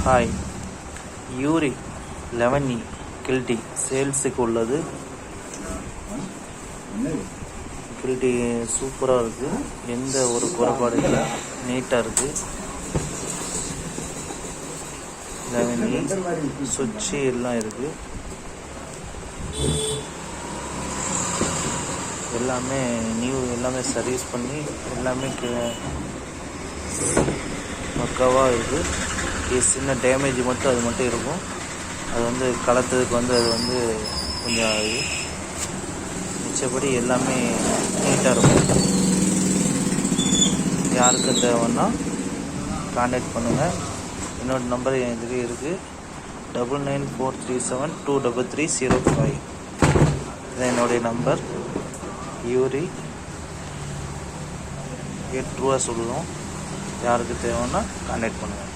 Hi, Uri 11E guilty சேல்ஸுக்கு உள்ளது. Guilty சூப்பராக இருக்குது, எந்த ஒரு குறைபாடு இல்லை, நீட்டாக இருக்குது. 11E சுவிட்சு எல்லாம் இருக்குது, எல்லாமே நியூ, எல்லாமே சர்வீஸ் பண்ணி எல்லாமே பக்காவாக இருக்குது. சின்ன டேமேஜ் மட்டும் அது மட்டும் இருக்கும், அது வந்து கலத்ததுக்கு வந்து அது வந்து கொஞ்சம் ஆகுது. மிச்சப்படி எல்லாமே நீட்டாக இருக்கும். யாருக்கு தேவைன்னா கான்டாக்ட் பண்ணுங்கள். என்னோட நம்பர் என் இதுலேயே இருக்குது, 9943723305. இது என்னுடைய நம்பர். யூரி 8 ரூபா சொல்லுவோம். யாருக்கு தேவைன்னா கான்டாக்ட் பண்ணுங்கள்.